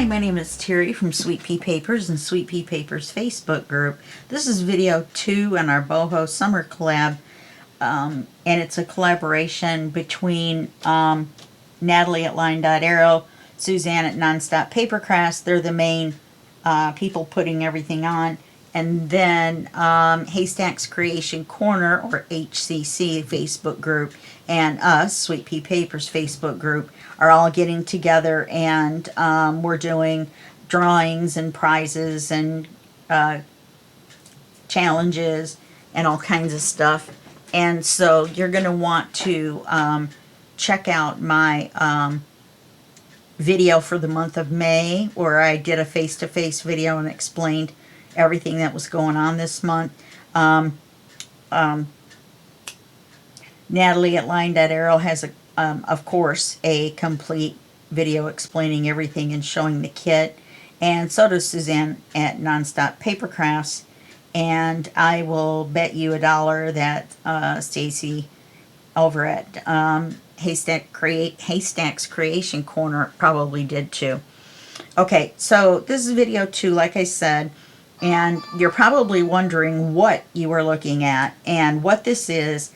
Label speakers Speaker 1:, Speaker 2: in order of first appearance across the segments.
Speaker 1: my name is Terry from Sweet Pea Papers and Sweet Pea Papers Facebook group. This is video 2 in our Boho Summer collab, and it's a collaboration between Nathalie at LineDotArrow, Suzanne at Nonstop Papercrafts. They're the main people putting everything on. And then Haystacks Creation Corner, or HCC Facebook group, and us, Sweet Pea Papers Facebook group, are all getting together, and we're doing drawings and prizes and challenges and all kinds of stuff. And so you're going to want to check out my video for the month of May, where I did a face-to-face video and explained everything that was going on this month. Nathalie at LineDotArrow has, of course, a complete video explaining everything and showing the kit. And so does Suzanne at Nonstop Papercrafts. And I will bet you $1 that Stacy over at Haystacks Creation Corner probably did too. Okay, so this is video 2, like I said. And you're probably wondering what you are looking at. And what this is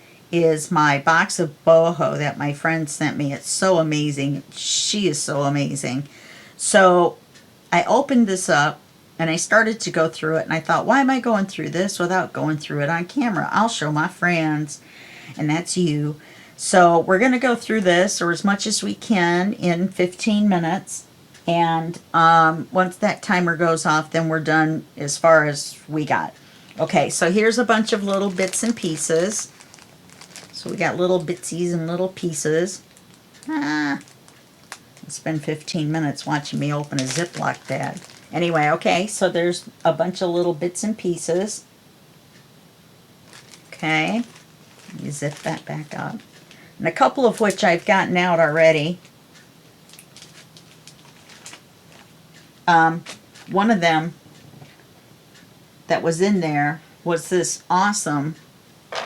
Speaker 1: my box of boho that my friend sent me. It's so amazing. She is so amazing. So I opened this up and I started to go through it. And I thought, why am I going through this without going through it on camera? I'll show my friends. And that's you. So we're going to go through this, or as much as we can, in 15 minutes. And once that timer goes off, then we're done as far as we got. Okay, so here's a bunch of little bits and pieces. So we got little bitsies and little pieces. Spend 15 minutes watching me open a Ziploc bag. Anyway, okay, so there's a bunch of little bits and pieces. Okay, let me zip that back up. And a couple of which I've gotten out already. One of them that was in there was this awesome, let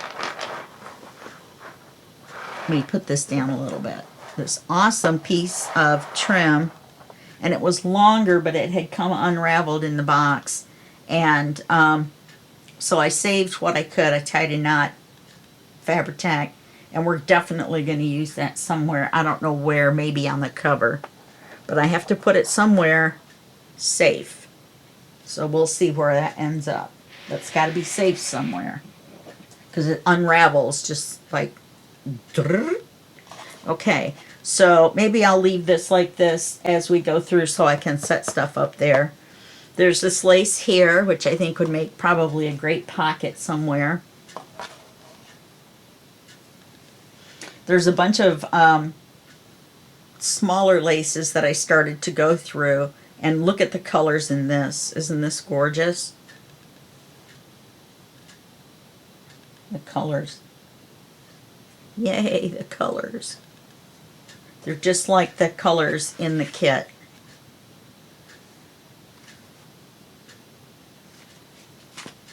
Speaker 1: me put this down a little bit, this awesome piece of trim, and it was longer, but it had come unraveled in the box, and so I saved what I could. I tied a knot, Fabri-Tac, and we're definitely going to use that somewhere. I don't know where, maybe on the cover, but I have to put it somewhere safe. So we'll see where that ends up. That's got to be safe somewhere, because it unravels just like. Okay, so maybe I'll leave this like this as we go through so I can set stuff up there. There's this lace here, which I think would make probably a great pocket somewhere. There's a bunch of smaller laces that I started to go through. And look at the colors in this. Isn't this gorgeous? The colors. Yay, the colors. They're just like the colors in the kit.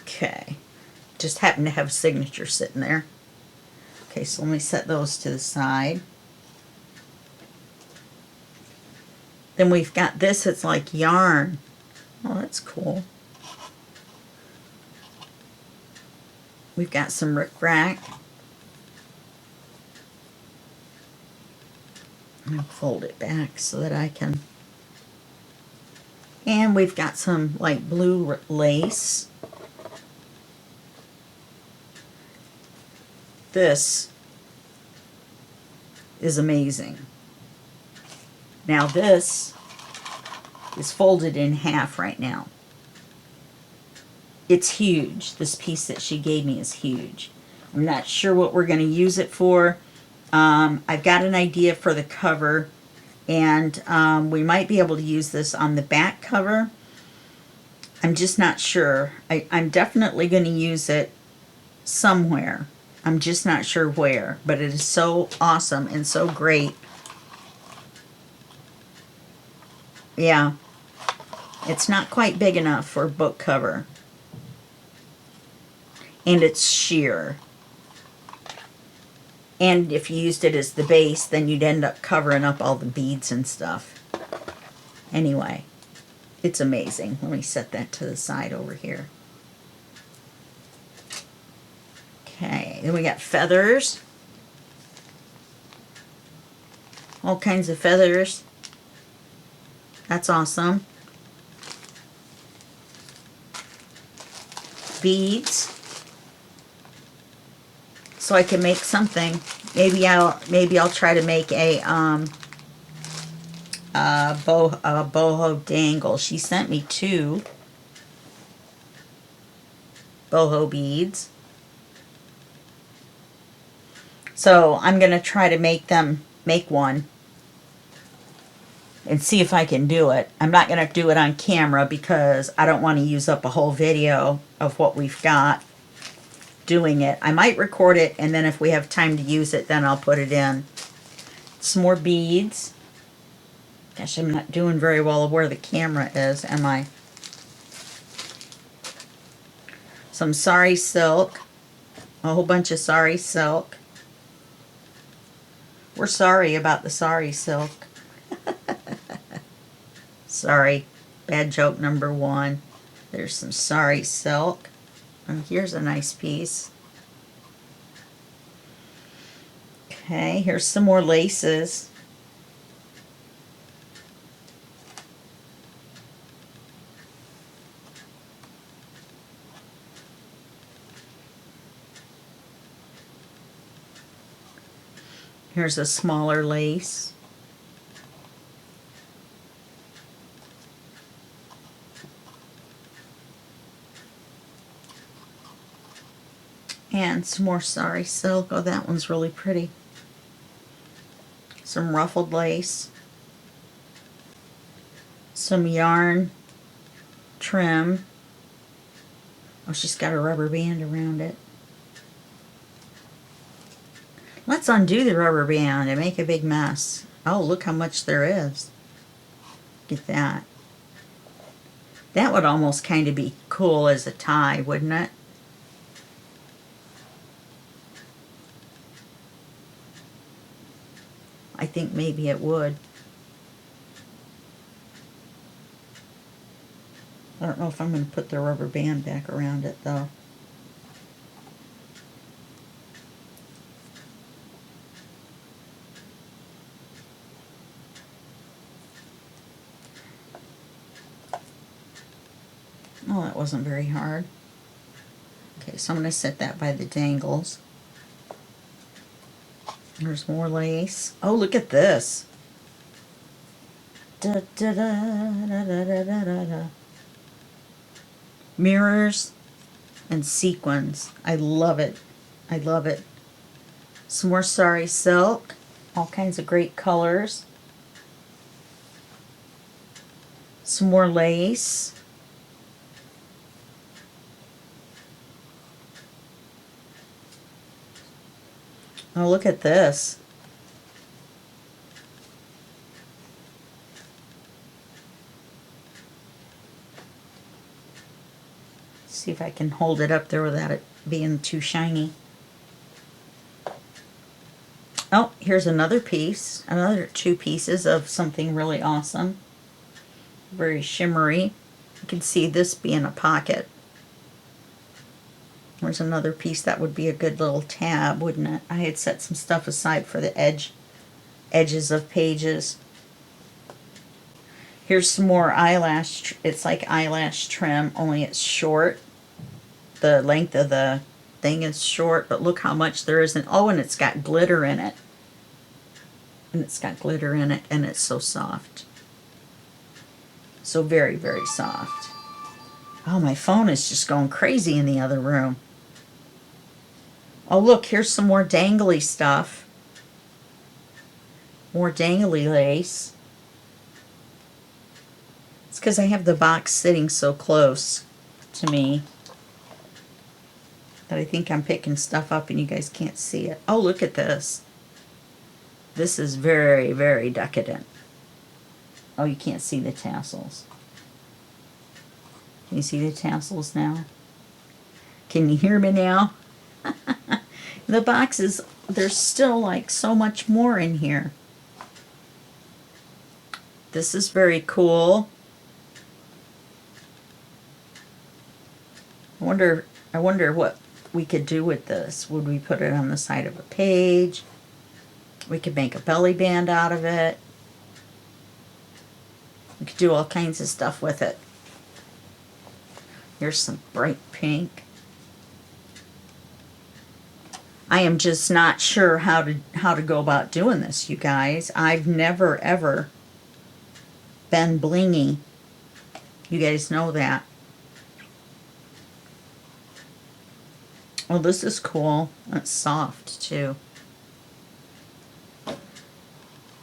Speaker 1: Okay. Just happen to have a signature sitting there. Okay, so let me set those to the side. Then we've got this, it's like yarn. Oh, that's cool. We've got some rickrack. I'm going to fold it back so that I can. And we've got some like blue lace. This is amazing. Now this is folded in half right now. It's huge. This piece that she gave me is huge. I'm not sure what we're going to use it for. I've got an idea for the cover, and we might be able to use this on the back cover. I'm just not sure. I'm definitely going to use it somewhere. I'm just not sure where, but it is so awesome and so great. Yeah, it's not quite big enough for a book cover. And it's sheer. And if you used it as the base, then you'd end up covering up all the beads and stuff. Anyway, It's amazing. Let me set that to the side over here. Okay, then we got feathers. All kinds of feathers. That's awesome. Beads. So I can make something. Maybe I'll try to make a boho dangle. She sent me 2 boho beads. So I'm going to try to make one and see if I can do it. I'm not going to do it on camera because I don't want to use up a whole video of what we've got doing it. I might record it, and then if we have time to use it, then I'll put it in. Some more beads. Gosh, I'm not doing very well where the camera is, am I? Some sari silk. A whole bunch of sari silk. We're sorry about the sari silk. Sorry. Bad joke number 1. There's some sari silk. And here's a nice piece. Okay, here's some more laces. Here's a smaller lace. And some more sari silk. Oh, that one's really pretty. Some ruffled lace. Some yarn trim. Oh, she's got a rubber band around it. Let's undo the rubber band and make a big mess. Oh, look how much there is. Get that. That would almost kind of be cool as a tie, wouldn't it? I think maybe it would. I don't know if I'm going to put the rubber band back around it, though. Oh, that wasn't very hard. Okay, so I'm going to set that by the dangles. There's more lace. Oh, look at this. Da, da, da, da, da, da, da, da. Mirrors and sequins. I love it. I love it. Some more sari silk. All kinds of great colors. Some more lace. Oh, look at this. See if I can hold it up there without it being too shiny. Oh, here's another piece. Another 2 pieces of something really awesome. Very shimmery. You can see this being a pocket. There's another piece that would be a good little tab, wouldn't it? I had set some stuff aside for the edges of pages. Here's some more eyelash. It's like eyelash trim, only it's short. The length of the thing is short, but look how much there is. Oh, and it's got glitter in it. And it's got glitter in it, and it's so soft. So very, very soft. Oh, my phone is just going crazy in the other room. Oh, look, here's some more dangly stuff. More dangly lace. It's because I have the box sitting so close to me that I think I'm picking stuff up and you guys can't see it. Oh, look at this. This is very, very decadent. Oh, you can't see the tassels. Can you see the tassels now? Can you hear me now? The boxes, there's still like so much more in here. This is very cool. I wonder what we could do with this. Would we put it on the side of a page? We could make a belly band out of it. We could do all kinds of stuff with it. Here's some bright pink. I am just not sure how to go about doing this, you guys. I've never ever been blingy. You guys know that. Oh, this is cool. It's soft too.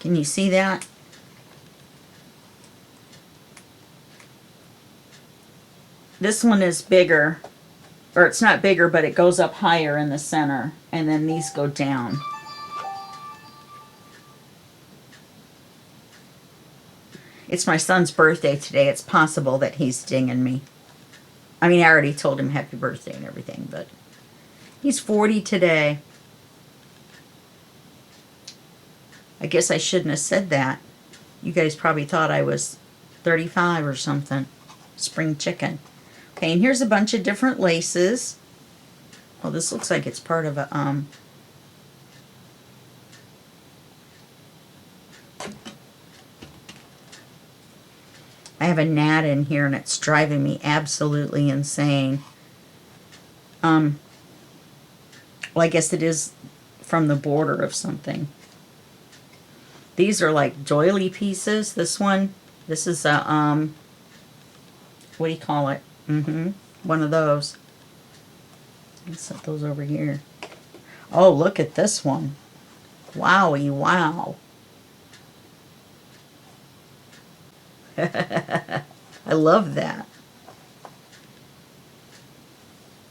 Speaker 1: Can you see that? This one is bigger, or it's not bigger, but it goes up higher in the center, and then these go down. It's my son's birthday today. It's possible that he's dinging me. I mean, I already told him happy birthday and everything, but he's 40 today. I guess I shouldn't have said that. You guys probably thought I was 35 or something. Spring chicken. Okay, and here's a bunch of different laces. Oh, this looks like it's part of a, I have a gnat in here and it's driving me absolutely insane. Well, I guess it is from the border of something. These are like doily pieces. This is a, what do you call it? One of those. Let's set those over here. Oh, look at this one. Wowie, wow. I love that.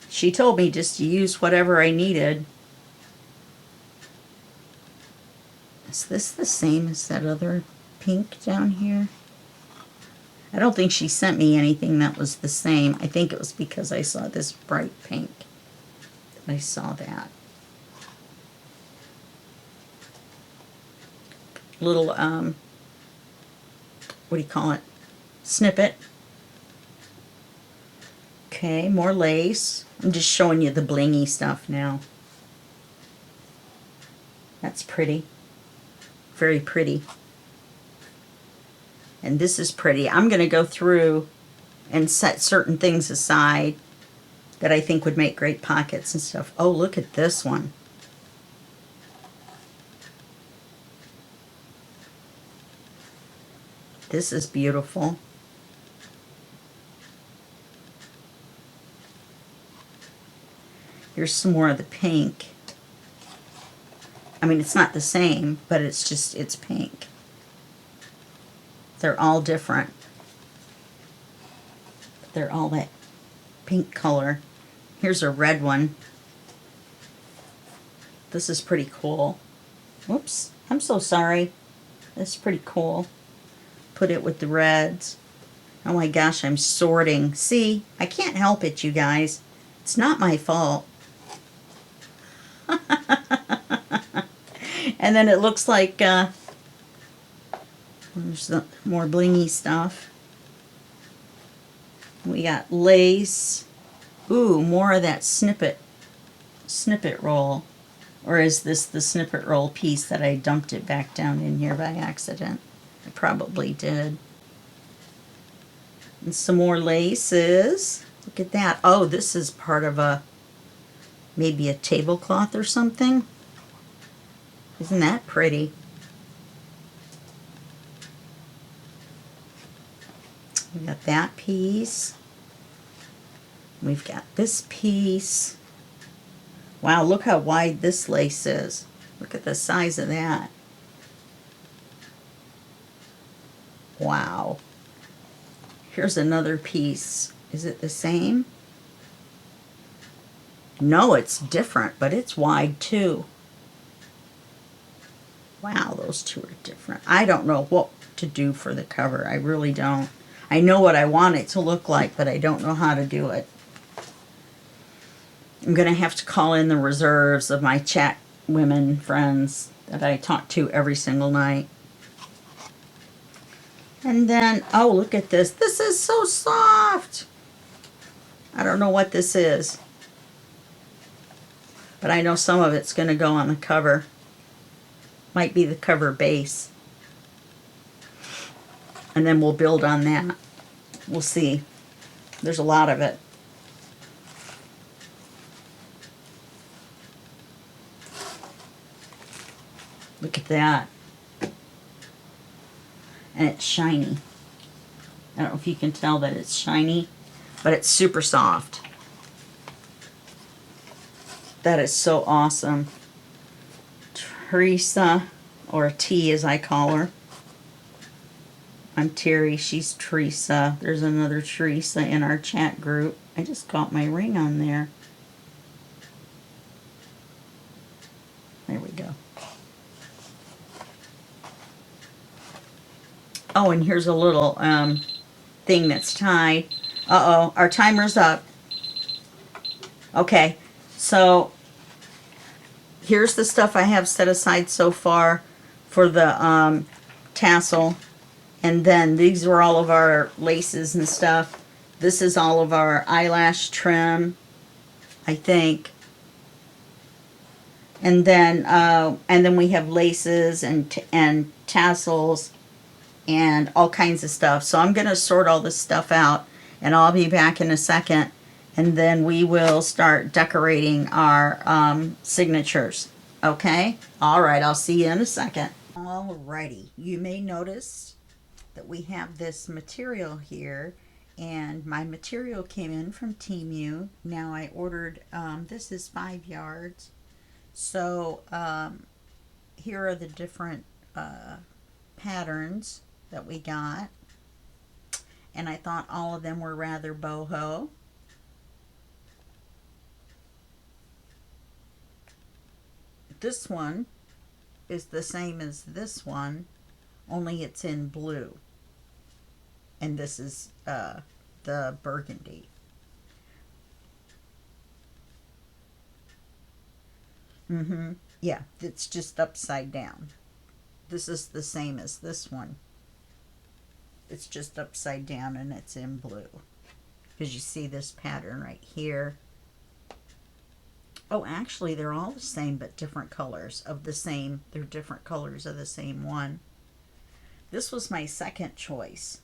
Speaker 1: She told me just to use whatever I needed. Is this the same as that other pink down here? I don't think she sent me anything that was the same. I think it was because I saw this bright pink. I saw that. Little, what do you call it? Snippet. Okay, more lace. I'm just showing you the blingy stuff now. That's pretty. Very pretty. And this is pretty. I'm going to go through and set certain things aside that I think would make great pockets and stuff. Oh, look at this one. This is beautiful. Here's some more of the pink. I mean, it's not the same, but it's pink. They're all different. They're all that pink color. Here's a red one. This is pretty cool. Whoops, I'm so sorry. This is pretty cool. Put it with the reds. Oh my gosh, I'm sorting. See, I can't help it, you guys. It's not my fault. And then it looks like there's the more blingy stuff. We got lace. Ooh, more of that snippet roll. Or is this the snippet roll piece that I dumped it back down in here by accident? I probably did. And some more laces. Look at that. Oh, this is part of maybe a tablecloth or something. Isn't that pretty? We got that piece. We've got this piece. Wow, look how wide this lace is. Look at the size of that. Wow. Here's another piece. Is it the same? No, it's different, but it's wide too. Wow, those two are different. I don't know what to do for the cover. I really don't. I know what I want it to look like, but I don't know how to do it. I'm going to have to call in the reserves of my chat women friends that I talk to every single night. And then, oh, look at this. This is so soft. I don't know what this is, but I know some of it's going to go on the cover. Might be the cover base. And then we'll build on that. We'll see. There's a lot of it. Look at that. And it's shiny. I don't know if you can tell that it's shiny, but it's super soft. That is so awesome. Teresa, or T as I call her. I'm Terry, she's Teresa. There's another Teresa in our chat group. I just got my ring on there. There we go. Oh, and here's a little thing that's tied. Uh-oh, our timer's up. Okay, so here's the stuff I have set aside so far for the tassel. And then these are all of our laces and stuff. This is all of our eyelash trim, I think. And then we have laces and tassels and all kinds of stuff. So I'm going to sort all this stuff out, and I'll be back in a second. And then we will start decorating our signatures. Okay? All right, I'll see you in a second. Alrighty, you may notice that we have this material here, and my material came in from Temu. Now I ordered, this is 5 yards. So here are the different patterns that we got, and I thought all of them were rather boho. This one is the same as this one, only it's in blue, and this is the burgundy. Yeah, it's just upside down. This is the same as this one. It's just upside down and it's in blue. Because you see this pattern right here. Oh, actually, they're all the same, but different colors of the same. They're different colors of the same one. This was my second choice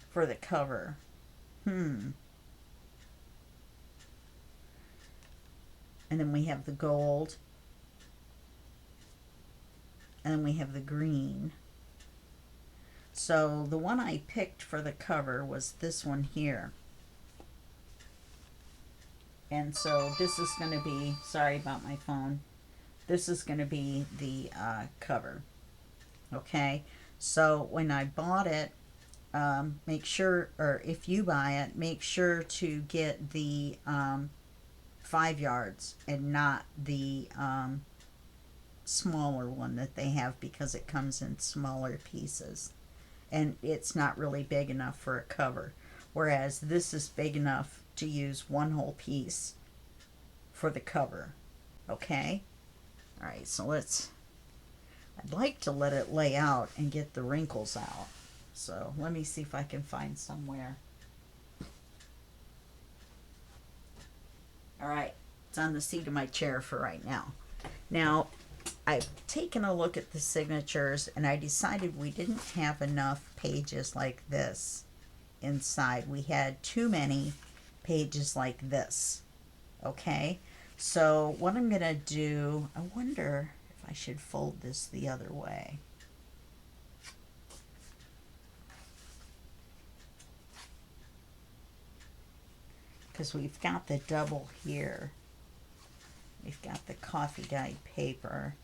Speaker 1: for the cover. And then we have the gold. And then we have the green. So the one I picked for the cover was this one here. And so this is going to be, sorry about my phone, this is going to be the cover. Okay, so when I bought it, make sure, or if you buy it, make sure to get the 5 yards and not the smaller one that they have, because it comes in smaller pieces and it's not really big enough for a cover, whereas this is big enough to use one whole piece for the cover. Okay, all right, so I'd like to let it lay out and get the wrinkles out, so let me see if I can find somewhere. All right, it's on the seat of my chair for right now. Now, I've taken a look at the signatures, and I decided we didn't have enough pages like this inside. We had too many pages like this. Okay, so what I'm going to do, I wonder if I should fold this the other way. Because we've got the double here. We've got the coffee dyed paper.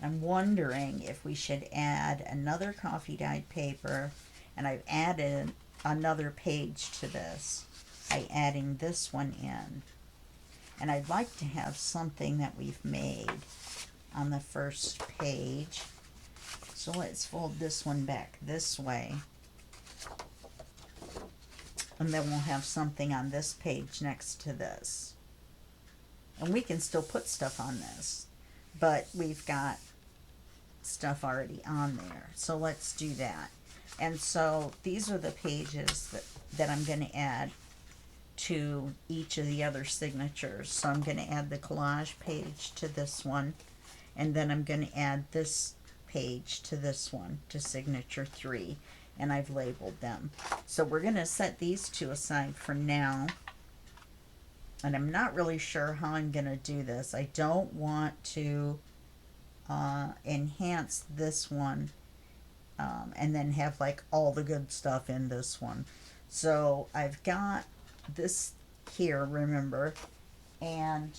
Speaker 1: I'm wondering if we should add another coffee dyed paper, and I've added another page to this by adding this one in. And I'd like to have something that we've made on the first page. So let's fold this one back this way. And then we'll have something on this page next to this. And we can still put stuff on this, but we've got stuff already on there. So let's do that. And so these are the pages that I'm going to add to each of the other signatures. So I'm going to add the collage page to this one, and then I'm going to add this page to this one, to signature 3, and I've labeled them. So we're going to set these two aside for now, and I'm not really sure how I'm going to do this. I don't want to enhance this one and then have like all the good stuff in this one. So I've got this here, remember, and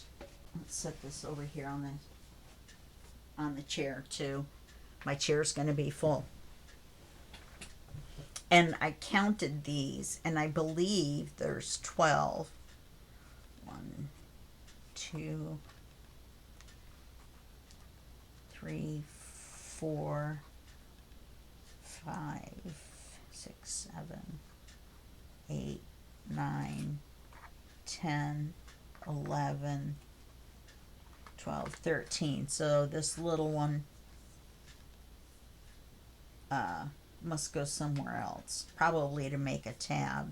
Speaker 1: let's set this over here on the chair too. My chair's going to be full. And I counted these, and I believe there's 12. 1, 2, 3, 4, 5, 6, 7, 8, 9, 10, 11, 12, 13. So this little one must go somewhere else, probably to make a tab.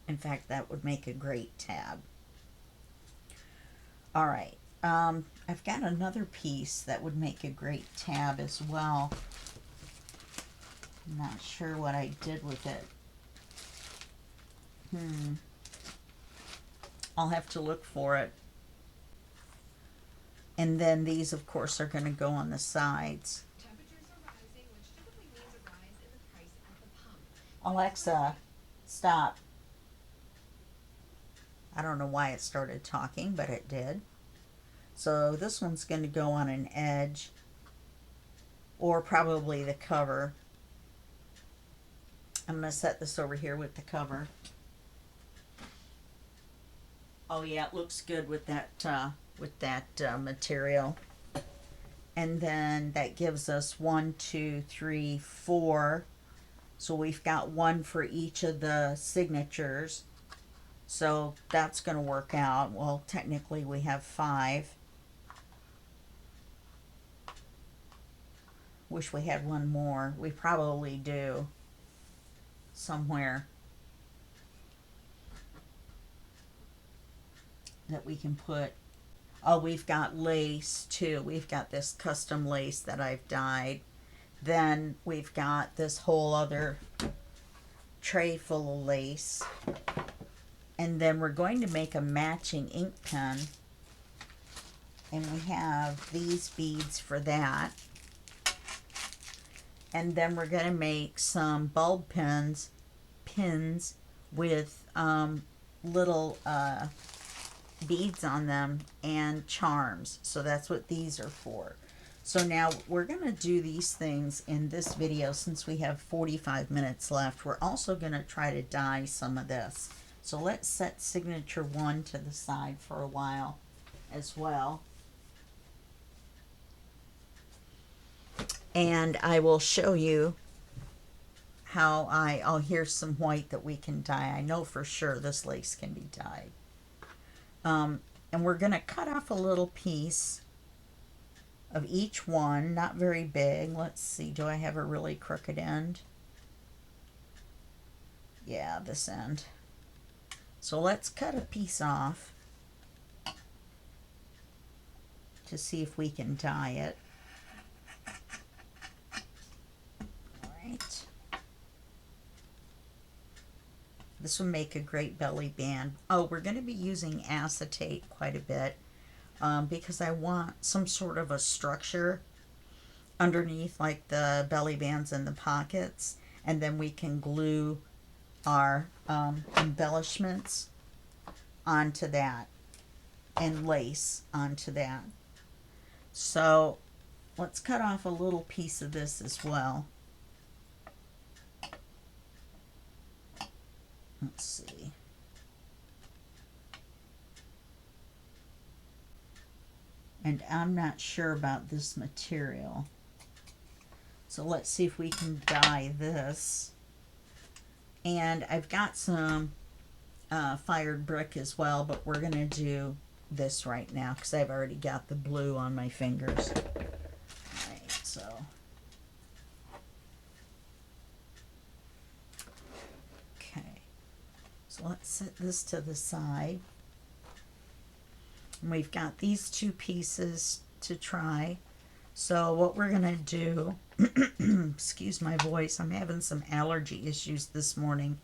Speaker 1: In fact, that would make a great tab. All right, I've got another piece that would make a great tab as well. I'm not sure what I did with it. I'll have to look for it. And then these, of course, are going to go on the sides.
Speaker 2: Temperatures are rising, which typically means a rise in the price at the pump.
Speaker 1: Alexa, stop. I don't know why it started talking, but it did. So this one's going to go on an edge, or probably the cover. I'm going to set this over here with the cover. Oh yeah, it looks good with that material. And then that gives us 1, 2, 3, 4. So we've got one for each of the signatures. So that's going to work out. Well, technically we have 5. Wish we had one more. We probably do somewhere that we can put. Oh, we've got lace too. We've got this custom lace that I've dyed. Then we've got this whole other tray full of lace. And then we're going to make a matching ink pen. And we have these beads for that. And then we're going to make some bulb pins with little beads on them and charms. So that's what these are for. So now we're going to do these things in this video since we have 45 minutes left. We're also going to try to dye some of this. So let's set signature 1 to the side for a while as well. And I will show you how oh, here's some white that we can dye. I know for sure this lace can be dyed. And we're going to cut off a little piece of each one, not very big. Let's see, do I have a really crooked end? Yeah, this end. So let's cut a piece off to see if we can dye it. Alright. This will make a great belly band. Oh, we're going to be using acetate quite a bit because I want some sort of a structure underneath, like the belly bands and the pockets, and then we can glue our embellishments onto that and lace onto that. So let's cut off a little piece of this as well. Let's see. And I'm not sure about this material. So let's see if we can dye this. And I've got some fired brick as well, but we're going to do this right now because I've already got the blue on my fingers. Alright, so set this to the side. And we've got these two pieces to try. So what we're gonna do, excuse my voice, I'm having some allergy issues this morning.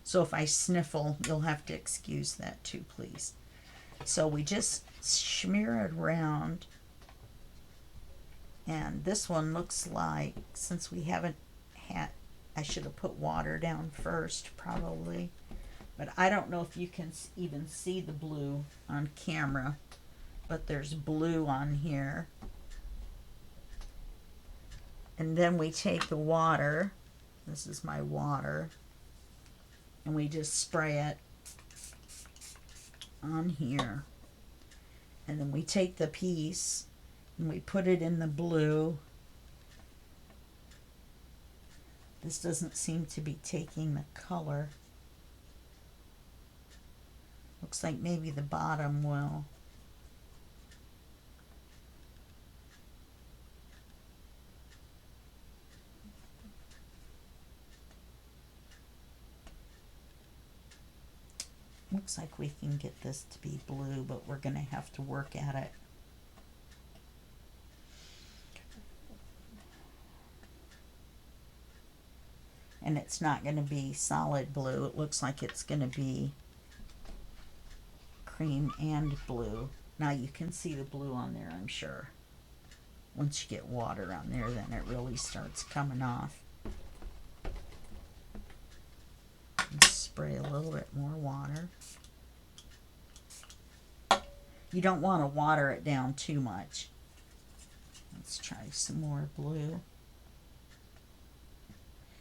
Speaker 1: So if I sniffle, you'll have to excuse that too, please. So we just smear it around. And this one looks like, since we haven't had, I should have put water down first probably. But I don't know if you can even see the blue on camera. But there's blue on here. And then we take the water. This is my water. And we just spray it on here. And then we take the piece and we put it in the blue. This doesn't seem to be taking the color. Looks like maybe the bottom will. Looks like we can get this to be blue, but we're going to have to work at it. And it's not going to be solid blue. It looks like it's going to be cream and blue. Now you can see the blue on there, I'm sure. Once you get water on there, then it really starts coming off. Spray a little bit more water. You don't want to water it down too much. Let's try some more blue.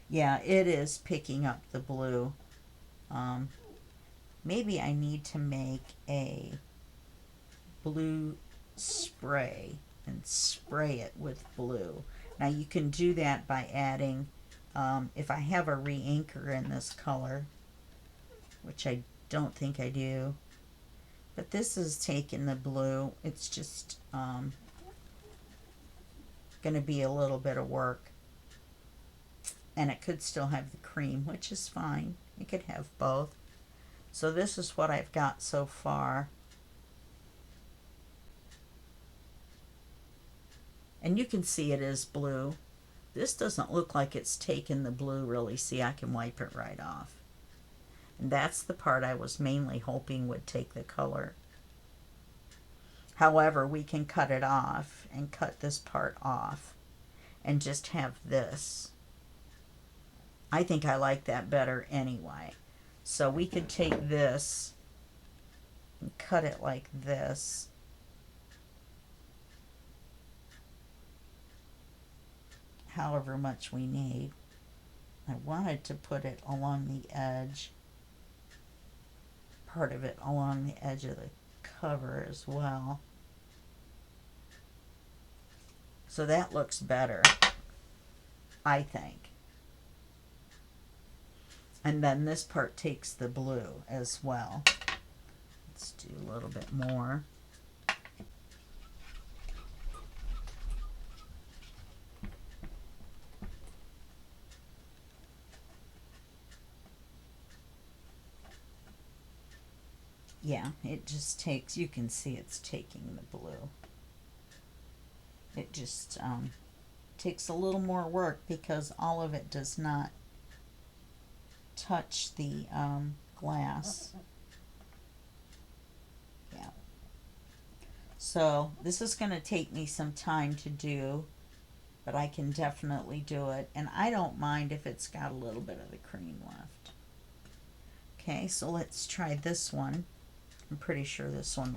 Speaker 1: Yeah, it is picking up the blue. Maybe I need to make a blue spray and spray it with blue. Now you can do that by adding, if I have a re-inker in this color, which I don't think I do, but this is taking the blue. It's just going to be a little bit of work. And it could still have the cream, which is fine. It could have both. So this is what I've got so far. And you can see it is blue. This doesn't look like it's taken the blue really. See, I can wipe it right off. And that's the part I was mainly hoping would take the color. However, we can cut it off and cut this part off and just have this. I think I like that better anyway. So we could take this and cut it like this. However much we need. I wanted to put it along the edge. Part of it along the edge of the cover as well. So that looks better, I think. And then this part takes the blue as well. Let's do a little bit more. Yeah, it just takes, you can see it's taking the blue. It just takes a little more work because all of it does not touch the glass. Yeah. So this is going to take me some time to do, but I can definitely do it. And I don't mind if it's got a little bit of the cream left. Okay, so let's try this one. I'm pretty sure this one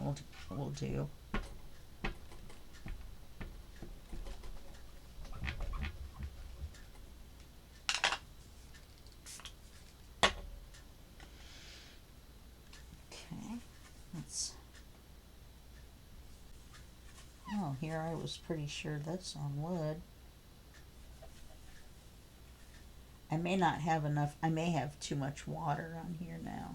Speaker 1: will do. Okay, let's. Oh, here I was pretty sure this one would. I may not have enough. I may have too much water on here now.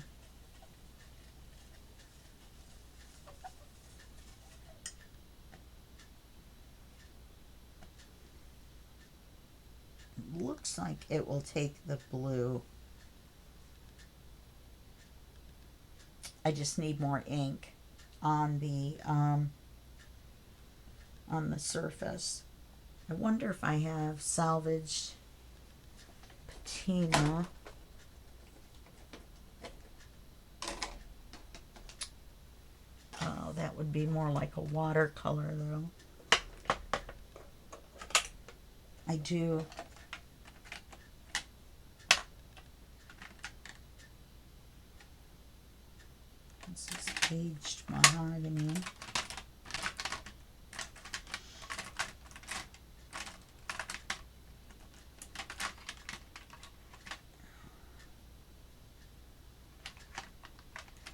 Speaker 1: Looks like it will take the blue. I just need more ink on the surface. I wonder if I have salvaged patina. Oh, that would be more like a watercolor though. I do. This is aged mahogany.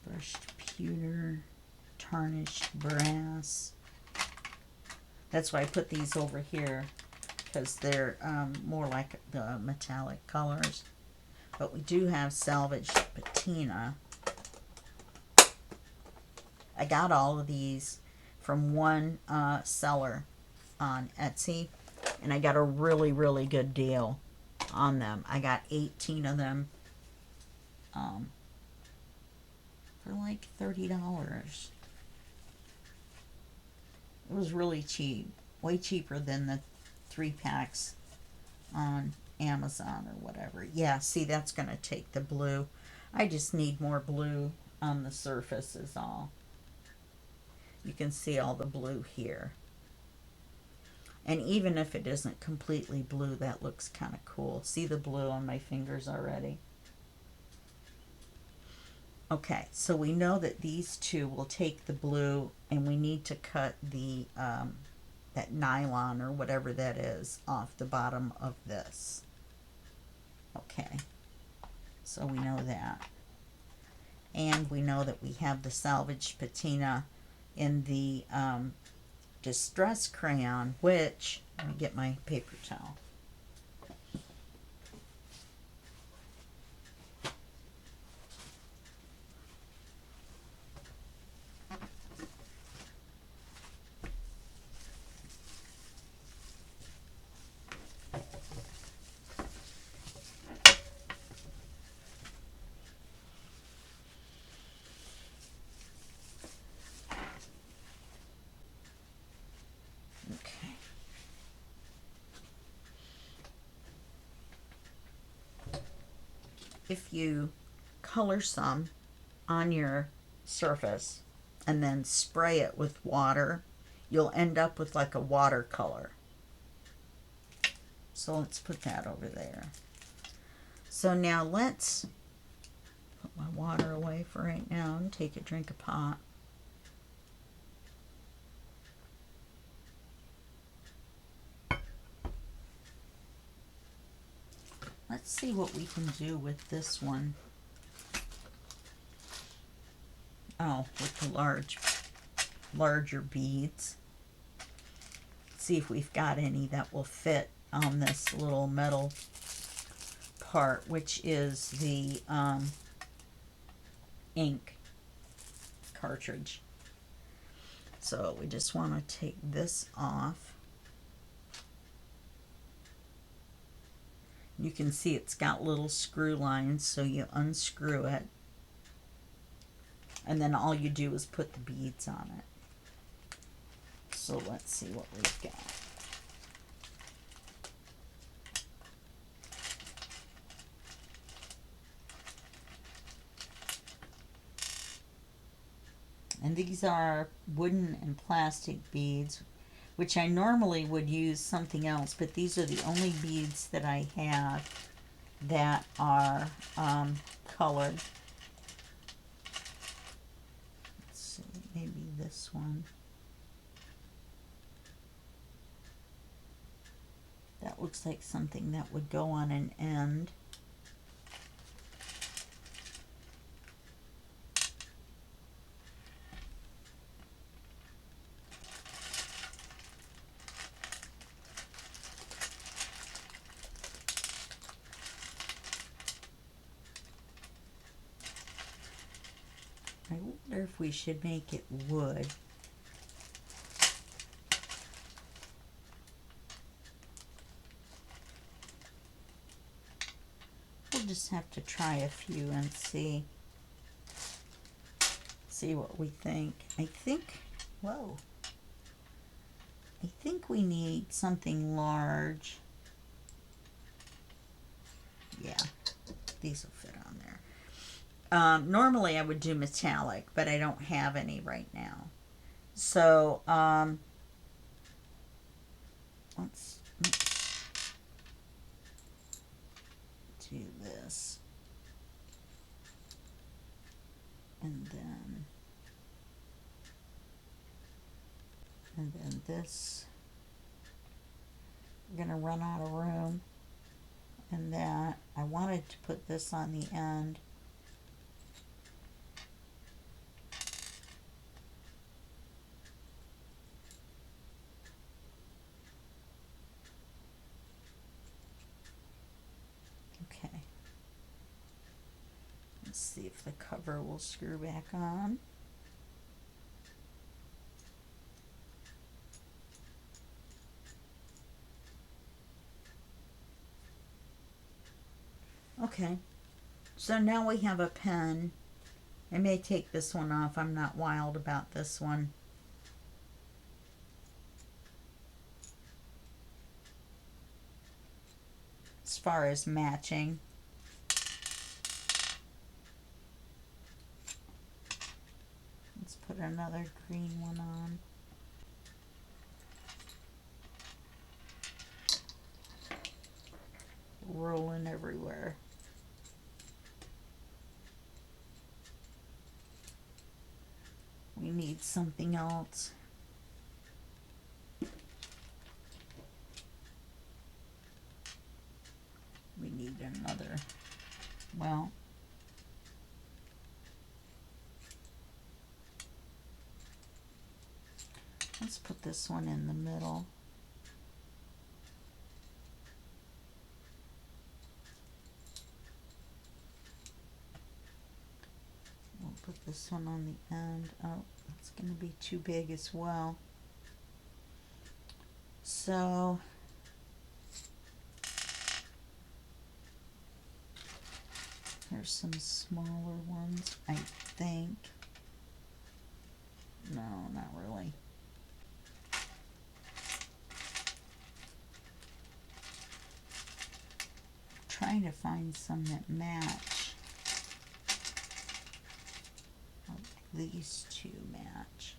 Speaker 1: Brushed pewter, tarnished brass. That's why I put these over here, because they're more like the metallic colors. But we do have salvaged patina. I got all of these from one seller on Etsy, and I got a really, really good deal on them. I got 18 of them for like $30. It was really cheap, way cheaper than the 3 packs on Amazon or whatever. Yeah, see, that's going to take the blue. I just need more blue on the surface is all. You can see all the blue here. And even if it isn't completely blue, that looks kind of cool. See the blue on my fingers already? Okay, so we know that these two will take the blue, and we need to cut the that nylon or whatever that is off the bottom of this. Okay, so we know that. And we know that we have the salvaged patina in the distress crayon, which, let me get my paper towel. Okay. If you color some on your surface and then spray it with water, you'll end up with like a watercolor. So let's put that over there. So now let's put my water away for right now and take a drink of pot. Let's see what we can do with this one. Oh, with the larger beads. See if we've got any that will fit on this little metal part, which is the ink cartridge. So we just want to take this off. You can see it's got little screw lines, so you unscrew it. And then all you do is put the beads on it. So let's see what we've got. And these are wooden and plastic beads, which I normally would use something else, but these are the only beads that I have that are colored. Let's see, maybe this one. That looks like something that would go on an end. I wonder if we should make it wood. We'll just have to try a few and see. see what we think. Whoa. I think we need something large. Yeah, these will fit on there. Normally I would do metallic, but I don't have any right now. So, let's do this. And then this. We're gonna run out of room. And that, I wanted to put this on the end. Okay. Let's see if the cover will screw back on. Okay, so now we have a pen. I may take this one off. I'm not wild about this one. As far as matching. Let's put another green one on. Rolling everywhere. We need something else. We need another, well, let's put this one in the middle. We'll put this one on the end. Oh, that's going to be too big as well. So here's some smaller ones, I think. No, not really. Trying to find some that match. Oh, these two match.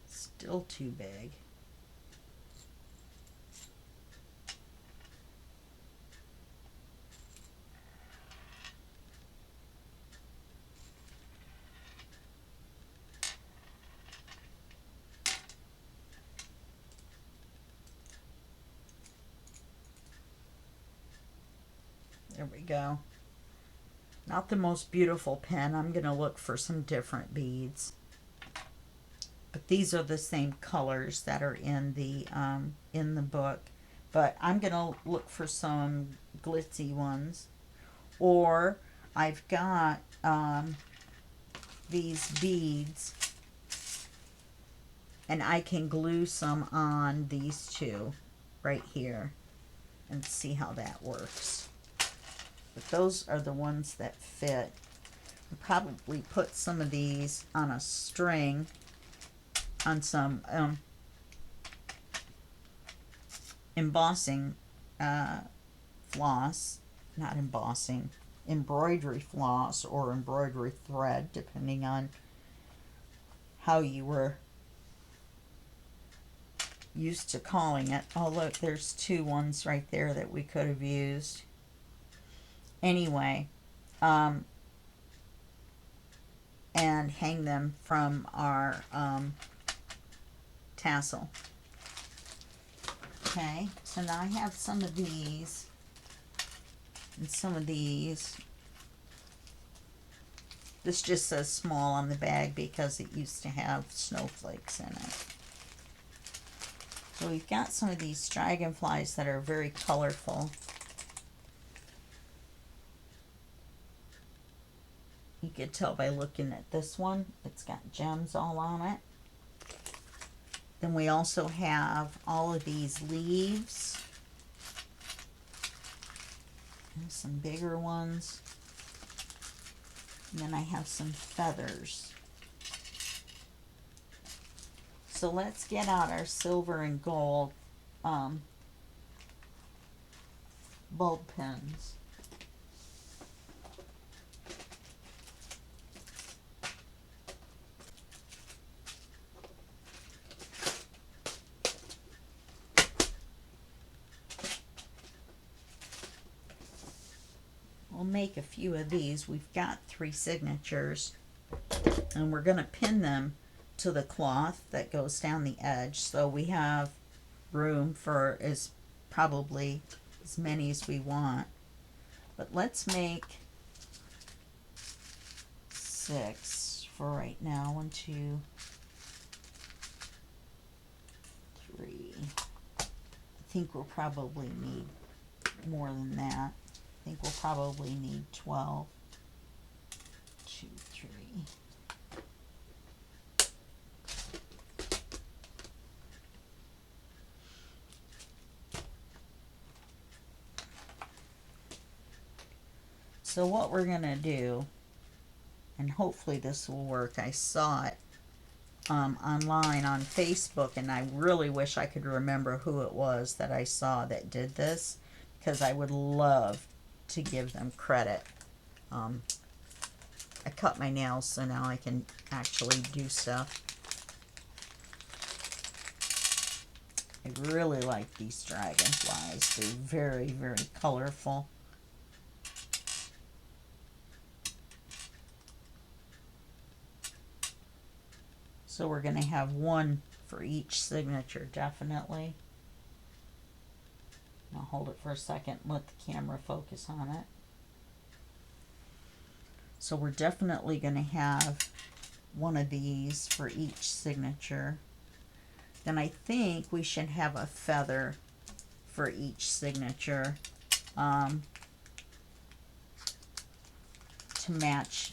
Speaker 1: Still too big. There we go. Not the most beautiful pen. I'm going to look for some different beads. But these are the same colors that are in the book. But I'm going to look for some glitzy ones. Or I've got these beads. And I can glue some on these two right here. And see how that works. But those are the ones that fit. I'll probably put some of these on a string on some embossing floss, not embossing, embroidery floss or embroidery thread, depending on how you were used to calling it. Oh, look, there's two ones right there that we could have used. Anyway, and hang them from our tassel. Okay, so now I have some of these and some of these. This just says small on the bag because it used to have snowflakes in it. So we've got some of these dragonflies that are very colorful. could tell by looking at this one. It's got gems all on it. Then we also have all of these leaves. And some bigger ones. And then I have some feathers. So let's get out our silver and gold bulb pens. We'll make a few of these. We've got 3 signatures, and we're going to pin them to the cloth that goes down the edge, so we have room for probably as many as we want. But let's make 6 for right now. 1, 2, 3. I think we'll probably need more than that. I think we'll probably need 12. 2, 3. So what we're going to do, and hopefully this will work, I saw it online on Facebook, and I really wish I could remember who it was that I saw that did this, because I would love to give them credit. I cut my nails, so now I can actually do stuff. I really like these dragonflies. They're very, very colorful. So we're going to have 1 for each signature, definitely. I'll hold it for a second and let the camera focus on it. So we're definitely going to have 1 of these for each signature. Then I think we should have a feather for each signature to match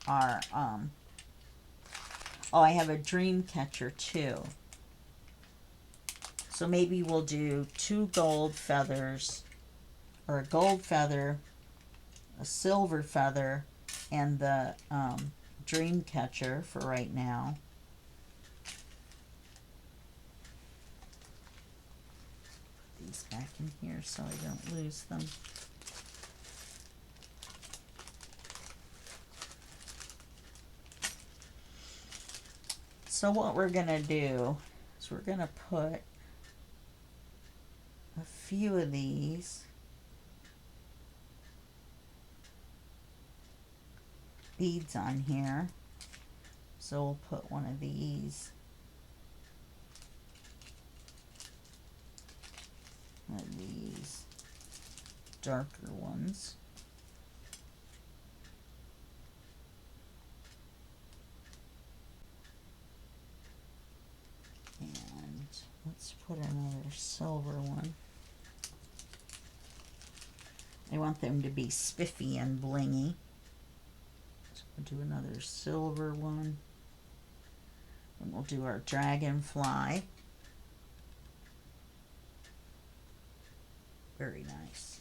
Speaker 1: our... Oh, I have a dream catcher too. So maybe we'll do 2 gold feathers, or a gold feather, a silver feather, and the dream catcher for right now. Put these back in here so I don't lose them. So what we're going to do is we're going to put a few of these beads on here. So we'll put 1 of these, 1 of these darker ones. And let's put another silver one. I want them to be spiffy and blingy. So we'll do another silver one. And we'll do our dragonfly. Very nice.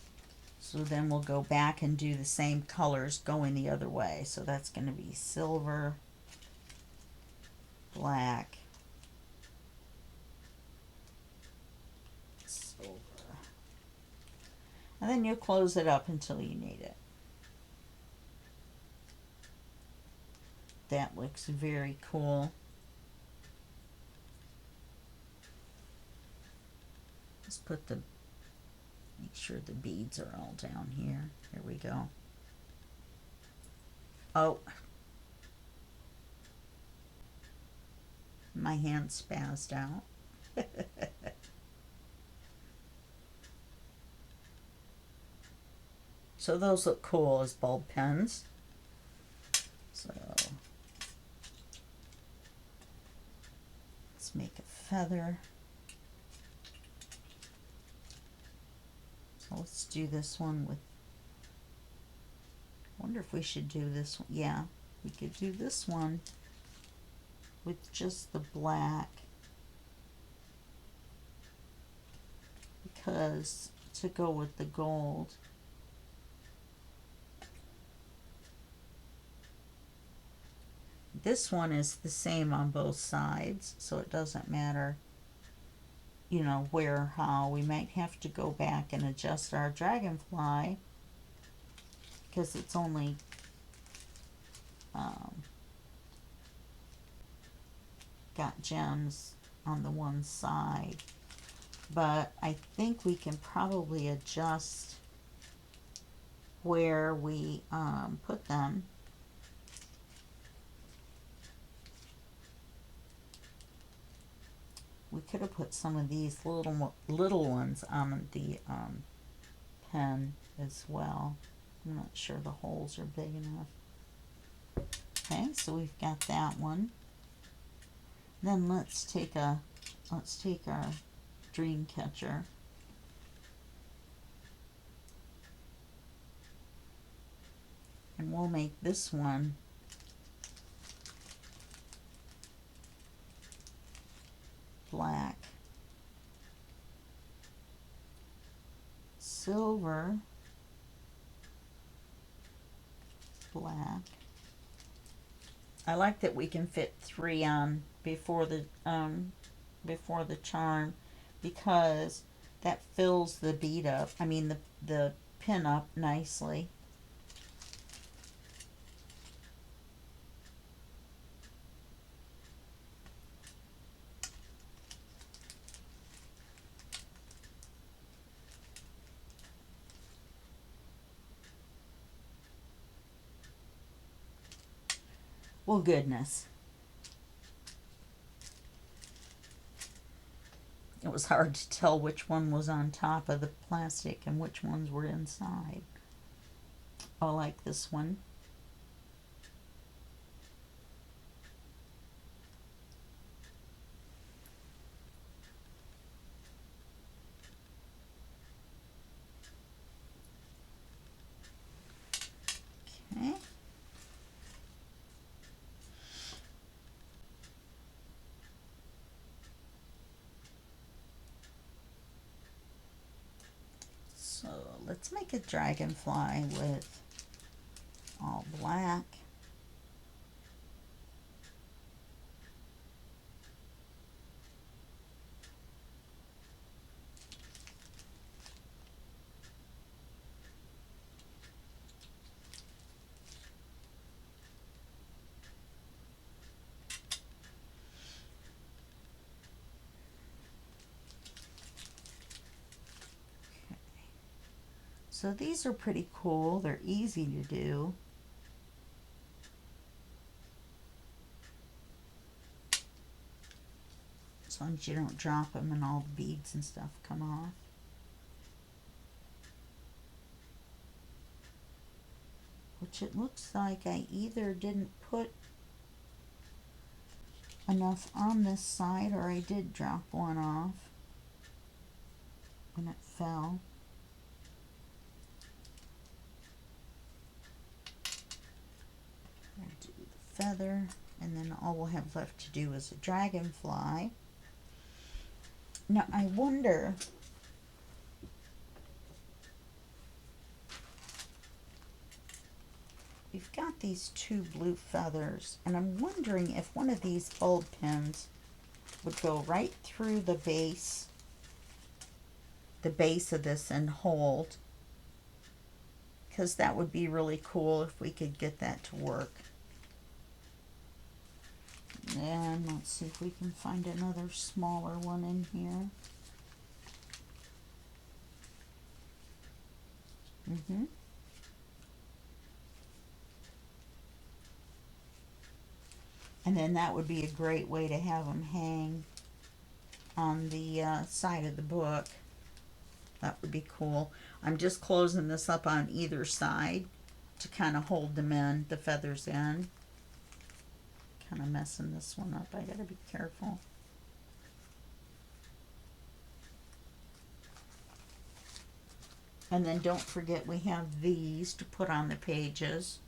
Speaker 1: So then we'll go back and do the same colors going the other way. So that's going to be silver, black, silver. And then you'll close it up until you need it. That looks very cool. Let's put the, make sure the beads are all down here. Here we go. Oh, my hand spazzed out. So those look cool as bulb pens. So let's make a feather. So let's do this one with, I wonder if we should do this one. Yeah, We could do this one with just the black, because to go with the gold. This one is the same on both sides, so it doesn't matter, you know, where or how. We might have to go back and adjust our dragonfly because it's only got gems on the one side. But I think we can probably adjust where we put them. We could have put some of these little ones on the pen as well. I'm not sure the holes are big enough. Okay, so we've got that one. Then let's take our dream catcher. And we'll make this one black, silver, black. I like that we can fit 3 on before the charm, because that fills the bead up. I mean the pin up nicely. Well, goodness. It was hard to tell which one was on top of the plastic and which ones were inside. I like this one. Okay. So let's make a dragonfly with all black. So these are pretty cool. They're easy to do. As long as you don't drop them and all the beads and stuff come off. Which it looks like I either didn't put enough on this side or I did drop one off when it fell. I'll do the feather, and then all we'll have left to do is a dragonfly. Now I wonder, we've got these 2 blue feathers, and I'm wondering if one of these bulb pins would go right through the base of this and hold, because that would be really cool if we could get that to work. And let's see if we can find another smaller one in here. And then that would be a great way to have them hang on the side of the book. That would be cool. I'm just closing this up on either side to kind of hold them in, the feathers in. Kind of messing this one up. I gotta be careful. And then don't forget we have these to put on the pages.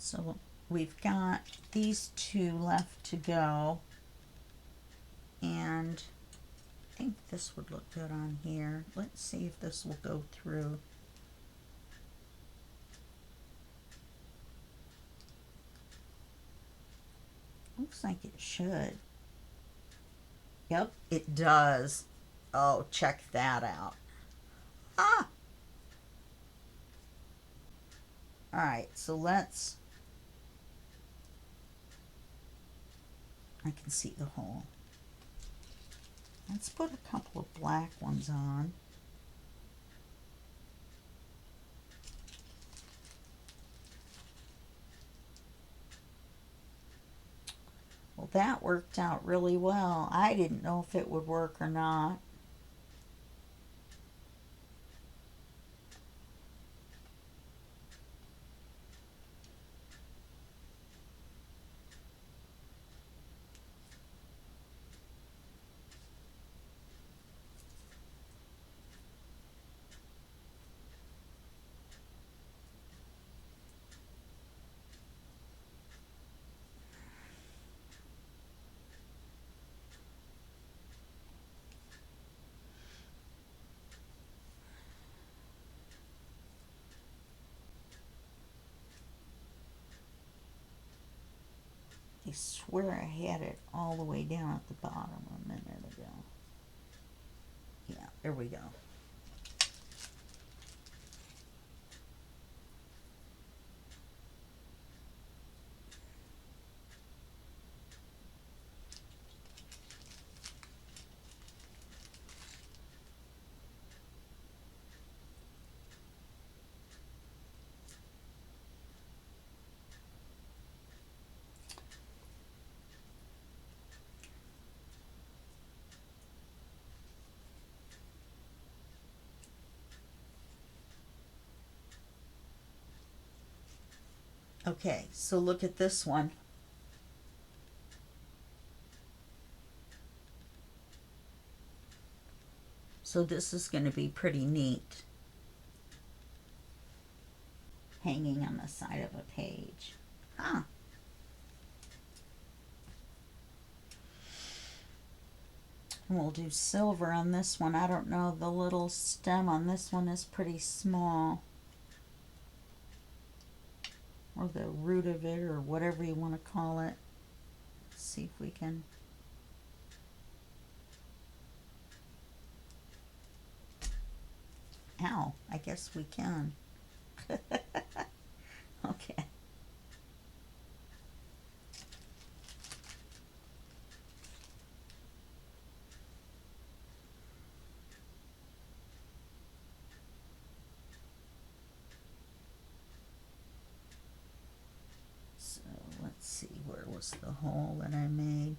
Speaker 1: So we've got these two left to go, and I think this would look good on here. Let's see if this will go through. Looks like it should. Yep, it does. Oh, check that out. Ah! Alright, so let's... I can see the hole. Let's put a couple of black ones on. Well, that worked out really well. I didn't know if it would work or not. I swear I had it all the way down at the bottom a minute ago. Yeah, there we go. Okay, so look at this one. So this is going to be pretty neat, hanging on the side of a page. Huh. And we'll do silver on this one. I don't know, the little stem on this one is pretty small. Or the root of it, or whatever you want to call it. Let's see if we can... Ow, I guess we can. Okay. So let's see, where was the hole that I made?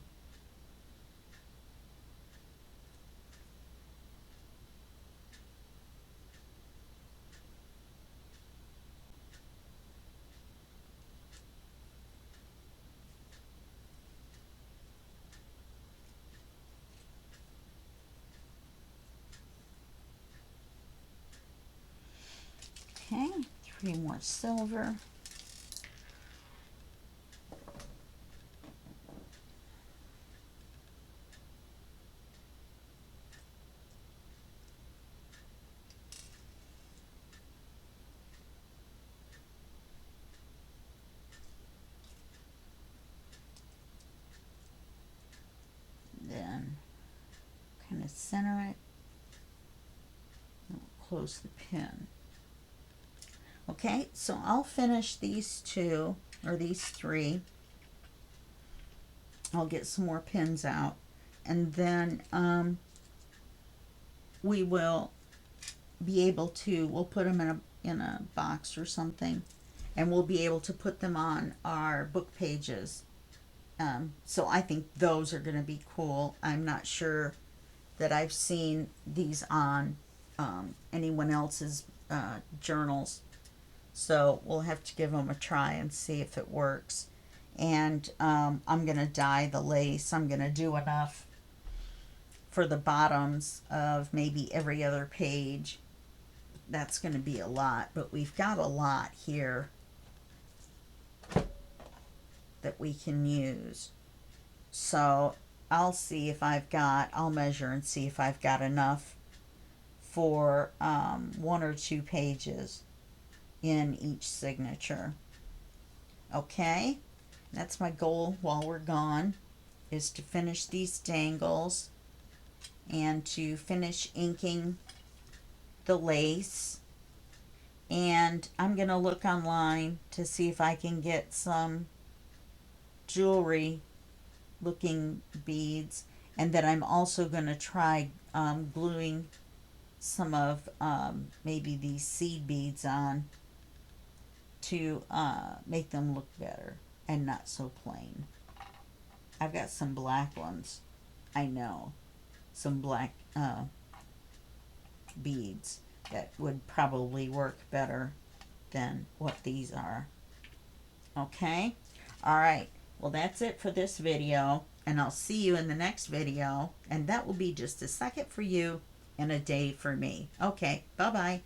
Speaker 1: Okay, 3 more silver. Then kind of center it. And we'll close the pin. Okay, so I'll finish these 2, or these 3. I'll get some more pins out, and then we will be able to, we'll put them in a box or something, and we'll be able to put them on our book pages. So I think those are going to be cool. I'm not sure that I've seen these on anyone else's journals. So we'll have to give them a try and see if it works. And I'm going to dye the lace. I'm going to do enough for the bottoms of maybe every other page. That's going to be a lot, but we've got a lot here. that we can use. So I'll see if I'll measure and see if I've got enough for 1 or 2 pages in each signature. Okay, that's my goal while we're gone, is to finish these dangles and to finish inking the lace. And I'm going to look online to see if I can get some jewelry looking beads, and then I'm also going to try gluing some of maybe these seed beads on to make them look better and not so plain. I've got some black ones, I know, some black beads that would probably work better than what these are. Okay, all right, well, that's it for this video, and I'll see you in the next video, and that will be just a second for you and a day for me. Okay, bye bye.